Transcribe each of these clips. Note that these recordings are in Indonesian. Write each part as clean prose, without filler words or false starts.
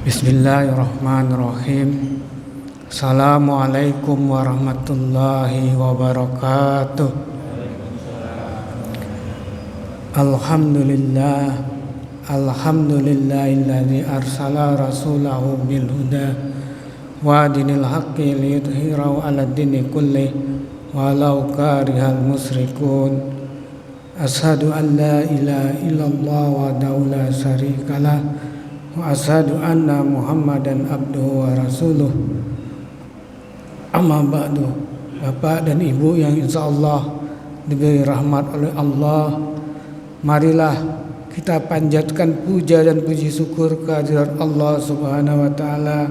Bismillahirrahmanirrahim. Assalamualaikum warahmatullahi wabarakatuh. Alhamdulillahilladzi arsala rasulahu bil huda wa dinil haqqi liyudhhirahu 'alad dini kullih walau karihal musyrikun. Asyhadu an la ilaha illallah wahdahu la syarikalah wa asyhadu anna Muhammadan abduhu wa rasuluh. Amma ba'du. Bapak dan Ibu yang insyaallah diberi rahmat oleh Allah, marilah kita panjatkan puja dan puji syukur kehadirat Allah Subhanahu wa taala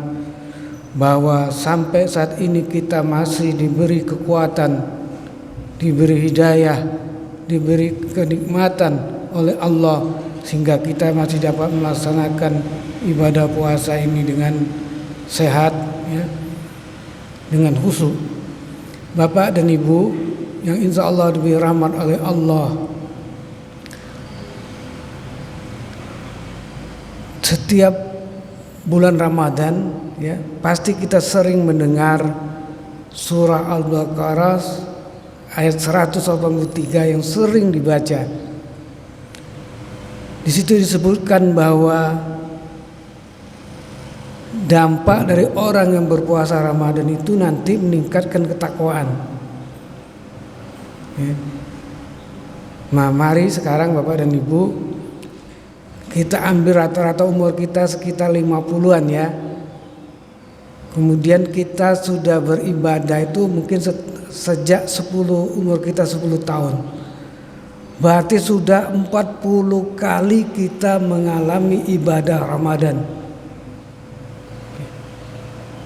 bahwa sampai saat ini kita masih diberi kekuatan, diberi hidayah, diberi kenikmatan oleh Allah sehingga kita masih dapat melaksanakan ibadah puasa ini dengan sehat, ya, dengan khusyuk. Bapak dan Ibu yang insya Allah diberi rahmat oleh Allah, setiap bulan Ramadan, ya, pasti kita sering mendengar surah Al-Baqarah ayat 183 yang sering dibaca. Di situ disebutkan bahwa dampak dari orang yang berpuasa Ramadan itu nanti meningkatkan ketakwaan. Ya. Nah, mari sekarang Bapak dan Ibu kita ambil rata-rata umur kita sekitar 50-an, ya. Kemudian kita sudah beribadah itu mungkin sejak umur kita 10 tahun. Berarti sudah 40 kali kita mengalami ibadah Ramadan.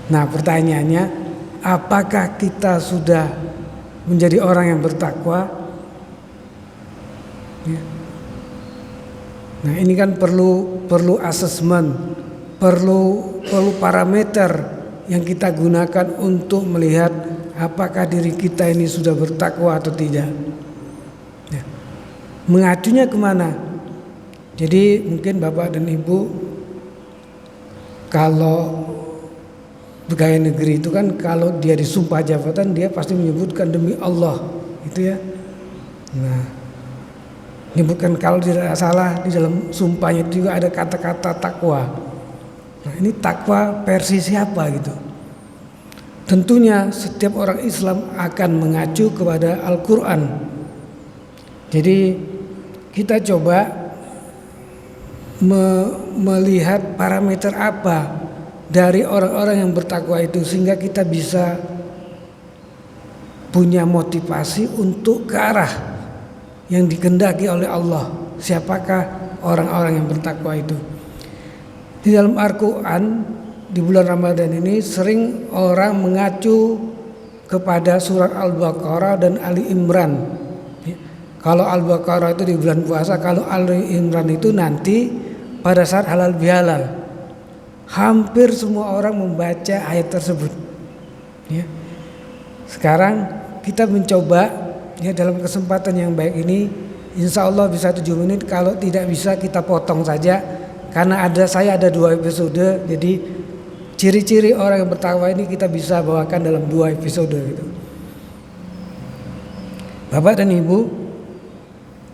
Nah, pertanyaannya, apakah kita sudah menjadi orang yang bertakwa? Ya. Nah, ini kan perlu asesmen, perlu parameter yang kita gunakan untuk melihat apakah diri kita ini sudah bertakwa atau tidak. Ya. Mengacunya kemana? Jadi mungkin Bapak dan Ibu, kalau pegawai negeri itu kan kalau dia disumpah jabatan dia pasti menyebutkan demi Allah, gitu ya. Nah, menyebutkan kalau tidak salah di dalam sumpahnya itu juga ada kata-kata takwa. Nah, ini takwa versi siapa gitu? Tentunya setiap orang Islam akan mengacu kepada Al-Quran. Jadi kita coba melihat parameter apa dari orang-orang yang bertakwa itu sehingga kita bisa punya motivasi untuk ke arah yang dikehendaki oleh Allah. Siapakah orang-orang yang bertakwa itu? Di dalam Al-Quran di bulan Ramadan ini sering orang mengacu kepada surat Al-Baqarah dan Ali Imran. Kalau Al-Baqarah itu di bulan puasa, kalau Ali Imran itu nanti pada saat halal bihalal. Hampir semua orang membaca ayat tersebut. Ya. Sekarang kita mencoba, ya, dalam kesempatan yang baik ini, insya Allah bisa 7 menit. Kalau tidak bisa kita potong saja, karena saya ada 2 episode. Jadi ciri-ciri orang yang bertakwa ini kita bisa bawakan dalam 2 episode gitu. Bapak dan Ibu,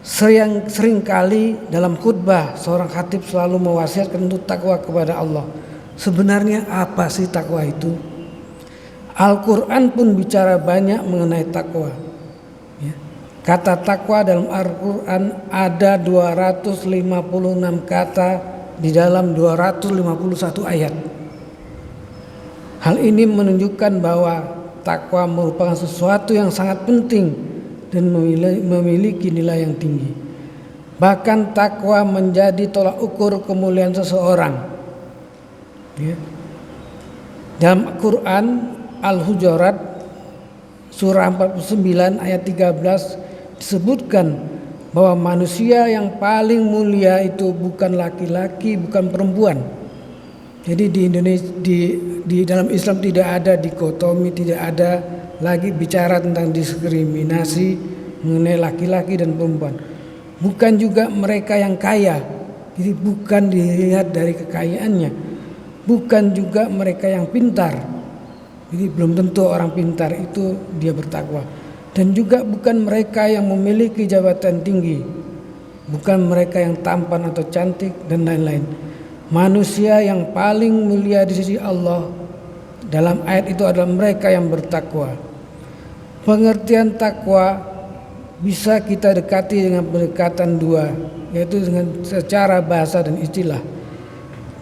sering kali dalam khutbah seorang khatib selalu mewasiatkan untuk takwa kepada Allah. Sebenarnya apa sih takwa itu? Al-Quran pun bicara banyak mengenai takwa. Ya. Kata takwa dalam Al-Quran ada 256 kata di dalam 251 ayat. Hal ini menunjukkan bahwa takwa merupakan sesuatu yang sangat penting dan memiliki nilai yang tinggi. Bahkan takwa menjadi tolak ukur kemuliaan seseorang. Ya. Dalam Quran Al-Hujurat surah 49 ayat 13 disebutkan bahwa manusia yang paling mulia itu bukan laki-laki, bukan perempuan. Jadi di Indonesia, di dalam Islam tidak ada dikotomi, tidak ada lagi bicara tentang diskriminasi mengenai laki-laki dan perempuan. Bukan juga mereka yang kaya, jadi bukan dilihat dari kekayaannya, bukan juga mereka yang pintar. Jadi belum tentu orang pintar itu dia bertakwa. Dan juga bukan mereka yang memiliki jabatan tinggi, bukan mereka yang tampan atau cantik dan lain-lain. Manusia yang paling mulia di sisi Allah dalam ayat itu adalah mereka yang bertakwa. Pengertian takwa bisa kita dekati dengan pendekatan dua, yaitu dengan secara bahasa dan istilah.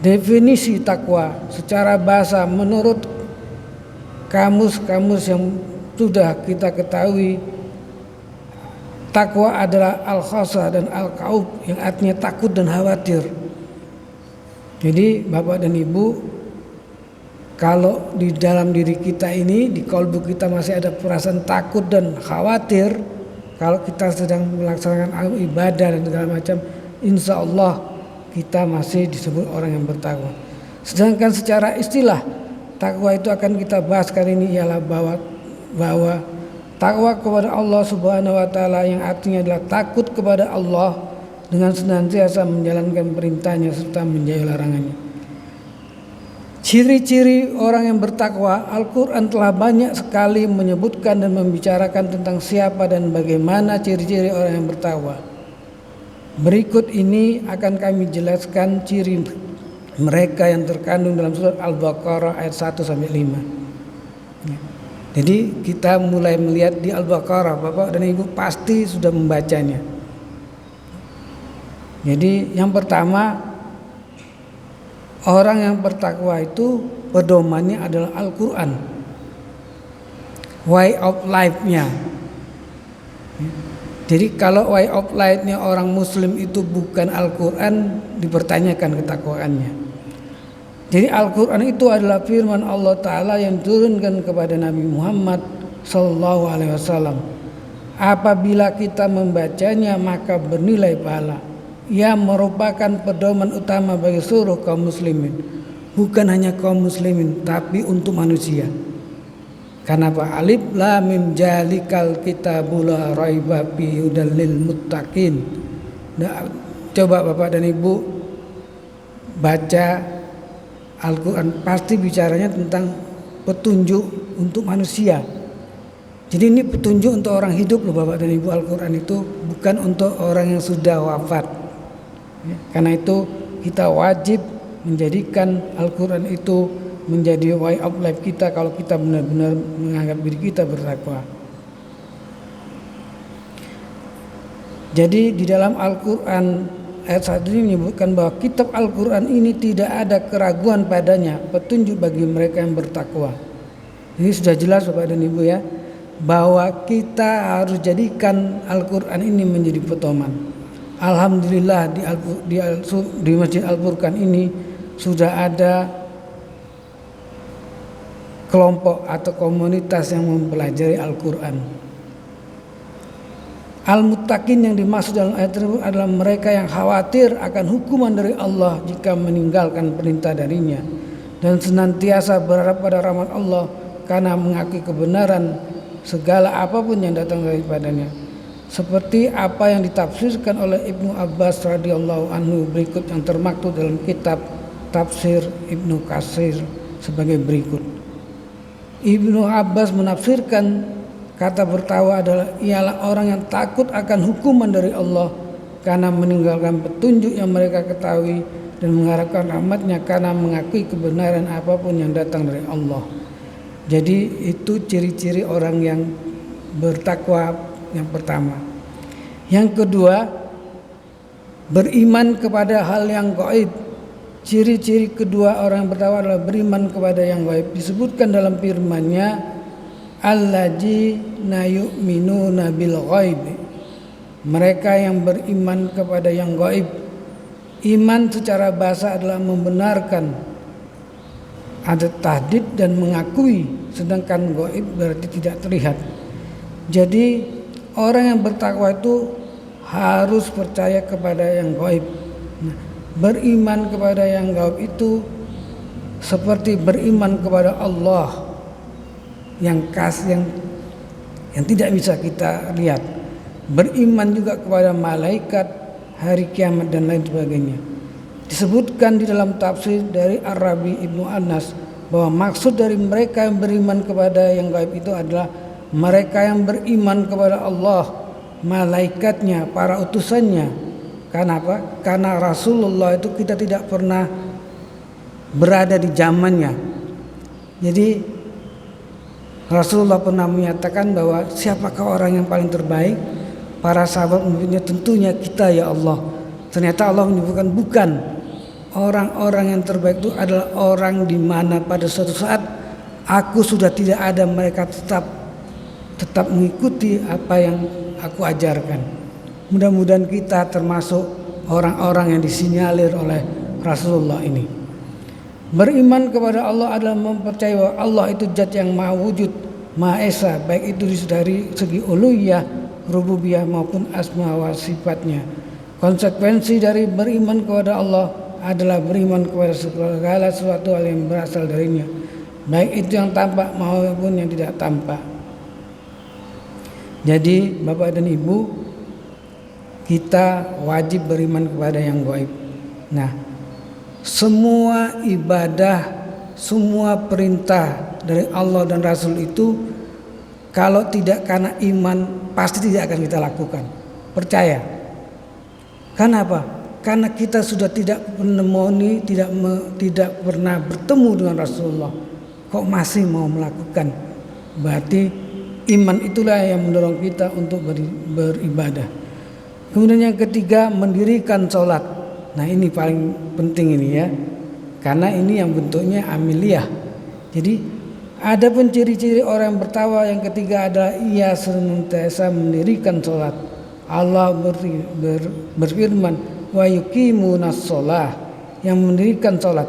Definisi takwa secara bahasa menurut kamus-kamus yang sudah kita ketahui, takwa adalah al-khasah dan al-kaub, yang artinya takut dan khawatir. Jadi Bapak dan Ibu, kalau di dalam diri kita ini, di kalbu kita masih ada perasaan takut dan khawatir, kalau kita sedang melaksanakan ibadah dan segala macam, insya Allah kita masih disebut orang yang bertakwa. Sedangkan secara istilah, takwa itu akan kita bahas kali ini ialah bahwa takwa kepada Allah Subhanahu wa taala yang artinya adalah takut kepada Allah dengan senantiasa menjalankan perintahnya serta menjauhi larangannya. Ciri-ciri orang yang bertakwa, Al-Quran telah banyak sekali menyebutkan dan membicarakan tentang siapa dan bagaimana ciri-ciri orang yang bertakwa. Berikut ini akan kami jelaskan ciri mereka yang terkandung dalam surat Al-Baqarah ayat 1-5. Jadi kita mulai melihat di Al-Baqarah, Bapak dan Ibu pasti sudah membacanya. Jadi yang pertama, orang yang bertakwa itu pedomannya adalah Al-Quran, way of life-nya. Jadi kalau way of life-nya orang Muslim itu bukan Al-Quran, dipertanyakan ketakwaannya. Jadi Al-Quran itu adalah firman Allah Ta'ala yang diturunkan kepada Nabi Muhammad SAW. Apabila kita membacanya maka bernilai pahala. Ia merupakan pedoman utama bagi seluruh kaum muslimin, bukan hanya kaum muslimin tapi untuk manusia. Kenapa? Alif lam mim zalikal kitabul la raiba fihi hudal lil muttaqin. Nah, coba Bapak dan Ibu baca Al-Quran, pasti bicaranya tentang petunjuk untuk manusia. Jadi ini petunjuk untuk orang hidup loh Bapak dan Ibu. Al-Quran itu bukan untuk orang yang sudah wafat. Karena itu kita wajib menjadikan Al-Quran itu menjadi way of life kita kalau kita benar-benar menganggap diri kita bertakwa. Jadi di dalam Al-Quran ayat 1 ini menyebutkan bahwa kitab Al-Quran ini tidak ada keraguan padanya, petunjuk bagi mereka yang bertakwa. Ini sudah jelas Bapak dan Ibu ya, bahwa kita harus jadikan Al-Quran ini menjadi pedoman. Alhamdulillah di Masjid Al-Furqan ini sudah ada kelompok atau komunitas yang mempelajari Al-Quran. Al-Muttaqin yang dimaksud dalam ayat tersebut adalah mereka yang khawatir akan hukuman dari Allah jika meninggalkan perintah darinya, dan senantiasa berharap pada rahmat Allah karena mengakui kebenaran segala apapun yang datang daripadanya. Seperti apa yang ditafsirkan oleh Ibnu Abbas radhiyallahu anhu berikut yang termaktub dalam kitab Tafsir Ibnu Katsir sebagai berikut. Ibnu Abbas menafsirkan kata bertakwa ialah orang yang takut akan hukuman dari Allah karena meninggalkan petunjuk yang mereka ketahui dan mengharapkan rahmatnya karena mengakui kebenaran apapun yang datang dari Allah. Jadi itu ciri-ciri orang yang bertakwa yang pertama. Yang kedua, beriman kepada hal yang gaib. Ciri-ciri kedua orang yang bertakwa adalah beriman kepada yang gaib. Disebutkan dalam firman-Nya, alladzina yu'minuna bil ghaib. Mereka yang beriman kepada yang gaib. Iman secara bahasa adalah membenarkan, ada tahdid dan mengakui, sedangkan gaib berarti tidak terlihat. Jadi orang yang bertakwa itu harus percaya kepada yang gaib. Nah, beriman kepada yang gaib itu seperti beriman kepada Allah yang tidak bisa kita lihat. Beriman juga kepada malaikat, hari kiamat dan lain sebagainya. Disebutkan di dalam tafsir dari Ar-Rabi Ibnu Anas bahwa maksud dari mereka yang beriman kepada yang gaib itu adalah mereka yang beriman kepada Allah, malaikatnya, para utusannya. Karena apa? Karena Rasulullah itu kita tidak pernah berada di zamannya. Jadi Rasulullah pernah menyatakan bahwa siapakah orang yang paling terbaik? Para sahabat menyebutnya tentunya kita ya Allah. Ternyata Allah menyebutkan bukan. Orang-orang yang terbaik itu adalah orang di mana pada suatu saat aku sudah tidak ada, mereka tetap mengikuti apa yang aku ajarkan. Mudah-mudahan kita termasuk orang-orang yang disinyalir oleh Rasulullah ini. Beriman kepada Allah adalah mempercayai bahwa Allah itu zat yang maha wujud, maha esa, baik itu dari segi uluhiyah, rububiyah maupun asma wa sifatnya. Konsekuensi dari beriman kepada Allah adalah beriman kepada segala sesuatu hal yang berasal darinya, baik itu yang tampak maupun yang tidak tampak. Jadi Bapak dan Ibu, kita wajib beriman kepada yang gaib. Nah, semua ibadah, semua perintah dari Allah dan Rasul itu kalau tidak karena iman pasti tidak akan kita lakukan. Percaya. Kenapa? Karena kita sudah tidak menemui, tidak pernah bertemu dengan Rasulullah, kok masih mau melakukan? Berarti iman itulah yang mendorong kita untuk beribadah. Kemudian yang ketiga, mendirikan sholat. Nah ini paling penting ini ya, karena ini yang bentuknya amiliyah. Jadi ada pun ciri-ciri orang yang bertakwa. Yang ketiga adalah ia senantiasa mendirikan sholat. Allah berfirman, wa yuqimunas shalah, yang mendirikan sholat.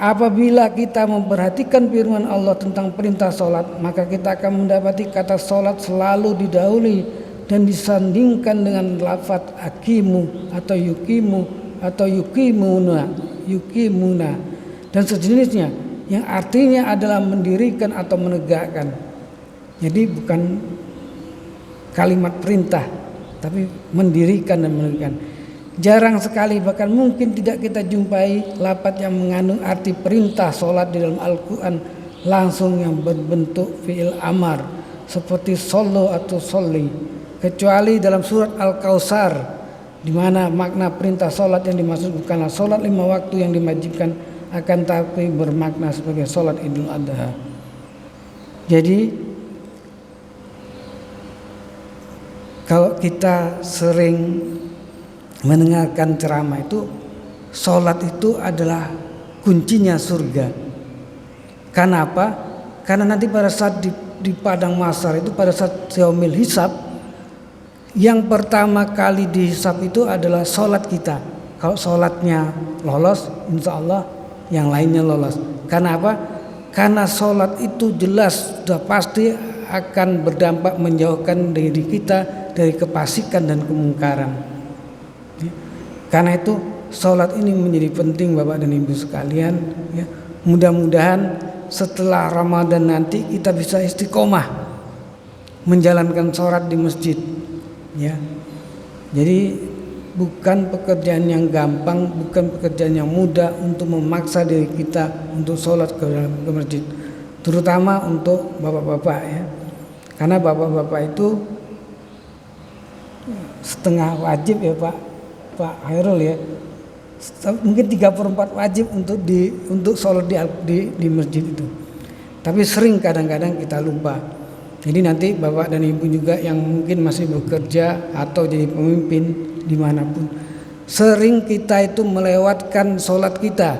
Apabila kita memperhatikan firman Allah tentang perintah sholat, maka kita akan mendapati kata sholat selalu didahului dan disandingkan dengan lafaz aqimu atau yuqimu atau yukimuna dan sejenisnya, yang artinya adalah mendirikan atau menegakkan. Jadi bukan kalimat perintah, tapi mendirikan dan menegakkan. Jarang sekali, bahkan mungkin tidak kita jumpai lafaz yang mengandung arti perintah sholat di dalam Al-Quran langsung yang berbentuk fi'il amar seperti shollu atau sholli, kecuali dalam surat Al-Kautsar, di mana makna perintah sholat yang dimaksud bukanlah sholat 5 waktu yang diwajibkan, akan tapi bermakna sebagai sholat Idul Adha. Jadi kalau kita sering mendengarkan ceramah itu, sholat itu adalah kuncinya surga. Kenapa? Karena nanti pada saat di padang mahsyar itu, pada saat yaumil hisab, yang pertama kali dihisab itu adalah sholat kita. Kalau sholatnya lolos, insya Allah yang lainnya lolos. Karena apa? Karena sholat itu jelas sudah pasti akan berdampak menjauhkan diri kita dari kefasikan dan kemungkaran. Karena itu sholat ini menjadi penting Bapak dan Ibu sekalian ya. Mudah-mudahan setelah Ramadan nanti kita bisa istiqomah menjalankan sholat di masjid ya. Jadi bukan pekerjaan yang gampang, bukan pekerjaan yang mudah untuk memaksa diri kita untuk sholat ke masjid, terutama untuk bapak-bapak ya. Karena bapak-bapak itu setengah wajib ya Pak Hairul ya, mungkin 34 wajib untuk sholat di masjid itu. Tapi sering kadang-kadang kita lupa. Jadi nanti bapak dan ibu juga yang mungkin masih bekerja atau jadi pemimpin dimanapun, sering kita itu melewatkan sholat kita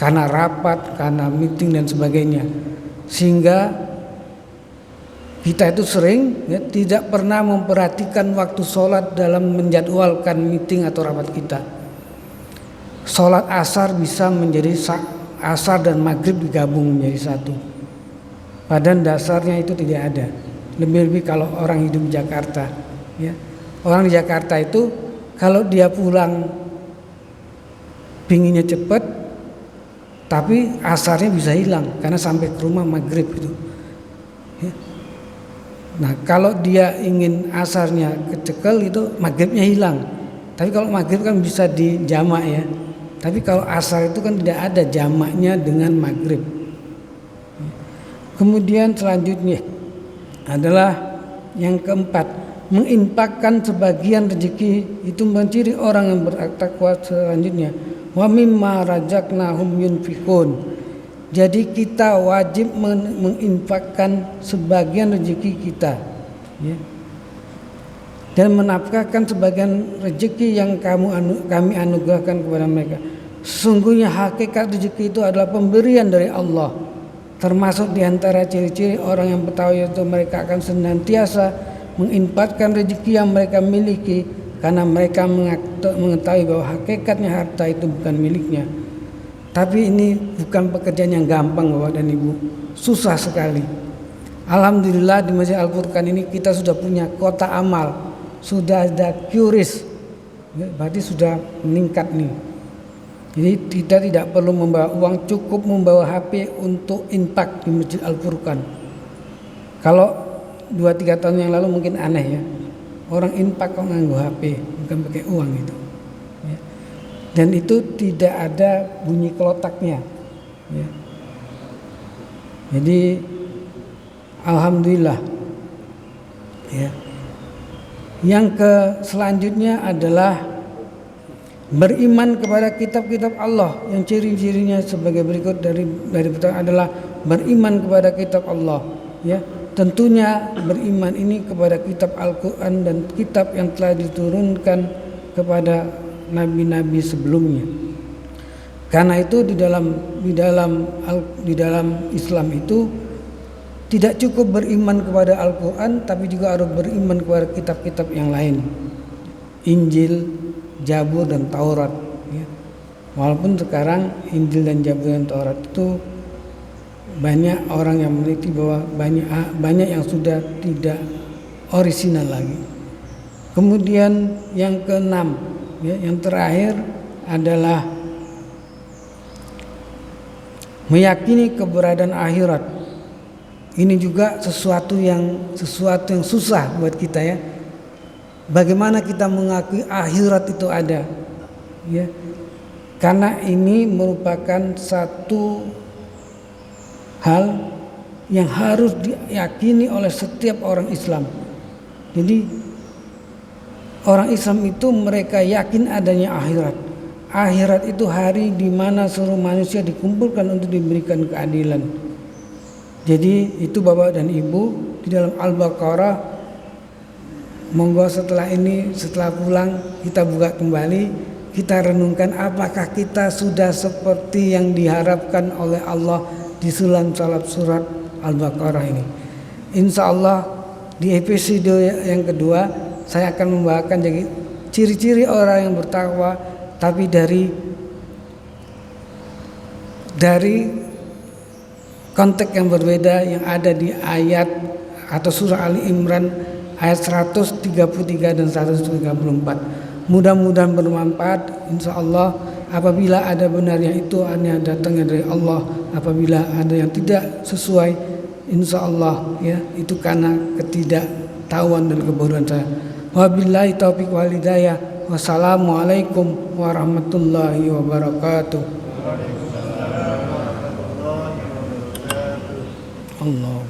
karena rapat, karena meeting dan sebagainya, sehingga kita itu sering ya, tidak pernah memperhatikan waktu sholat dalam menjadwalkan meeting atau rapat kita. Sholat asar bisa menjadi asar dan maghrib digabung menjadi satu. Padahal dasarnya itu tidak ada. Lebih-lebih kalau orang hidup di Jakarta ya. Orang di Jakarta itu kalau dia pulang pinginnya cepat, tapi asarnya bisa hilang karena sampai ke rumah maghrib itu ya. Nah kalau dia ingin asarnya kecekel itu maghribnya hilang. Tapi kalau maghrib kan bisa dijamak ya, Tapi kalau asar itu kan tidak ada jamaknya dengan maghrib. Kemudian selanjutnya adalah yang keempat, menginfakkan sebagian rezeki itu menciri orang yang bertakwa. Selanjutnya, wa mimma razaqnahum yunfikun. Jadi kita wajib menginfakkan sebagian rezeki kita, ya, dan menafkahkan sebagian rezeki yang kami anugerahkan kepada mereka. Sesungguhnya hakikat rezeki itu adalah pemberian dari Allah. Termasuk diantara ciri-ciri orang yang bertakwa yaitu mereka akan senantiasa menginfakkan rezeki yang mereka miliki, karena mereka mengetahui bahwa hakikatnya harta itu bukan miliknya. Tapi ini bukan pekerjaan yang gampang Bapak dan Ibu, susah sekali. Alhamdulillah di Masjid Al-Furqan ini kita sudah punya kota amal, sudah ada QRIS, berarti sudah meningkat nih. Jadi kita tidak perlu membawa uang, cukup membawa HP untuk infak di Masjid Al-Furqan. Kalau 2-3 tahun yang lalu mungkin aneh ya, orang infak kok nganggo HP, bukan pakai uang itu. Ya. Dan itu tidak ada bunyi kelotaknya. Ya. Jadi alhamdulillah. Ya. Yang selanjutnya adalah beriman kepada kitab-kitab Allah, yang ciri-cirinya sebagai berikut dari pertama adalah beriman kepada kitab Allah. Ya. Tentunya beriman ini kepada kitab Al-Quran dan kitab yang telah diturunkan kepada nabi-nabi sebelumnya. Karena itu di dalam Islam itu tidak cukup beriman kepada Al-Quran, tapi juga harus beriman kepada kitab-kitab yang lain, Injil, Zabur dan Taurat. Ya. Walaupun sekarang Injil dan Zabur dan Taurat itu banyak orang yang meneliti bahwa banyak yang sudah tidak orisinal lagi. Kemudian yang keenam, ya, yang terakhir adalah meyakini keberadaan akhirat. Ini juga sesuatu yang susah buat kita ya. Bagaimana kita mengakui akhirat itu ada, ya? Karena ini merupakan satu hal yang harus diyakini oleh setiap orang Islam. Jadi orang Islam itu mereka yakin adanya akhirat. Akhirat itu hari di mana seluruh manusia dikumpulkan untuk diberikan keadilan. Jadi itu Bapak dan Ibu di dalam Al-Baqarah. Monggo setelah pulang kita buka kembali, kita renungkan apakah kita sudah seperti yang diharapkan oleh Allah di dalam surat Al-Baqarah ini. Insya Allah di episode yang kedua saya akan membawakan jadi ciri-ciri orang yang bertakwa, tapi dari konteks yang berbeda yang ada di ayat atau surah Ali Imran ayat 133 dan 134. Mudah-mudahan bermanfaat. Insya Allah apabila ada benarnya itu hanya datangnya dari Allah. Apabila ada yang tidak sesuai, insya Allah ya itu karena ketidaktahuan dan kebodohan saya. Wabillahi taufiq wal hidayah. Wassalamualaikum warahmatullahi wabarakatuh. Allah.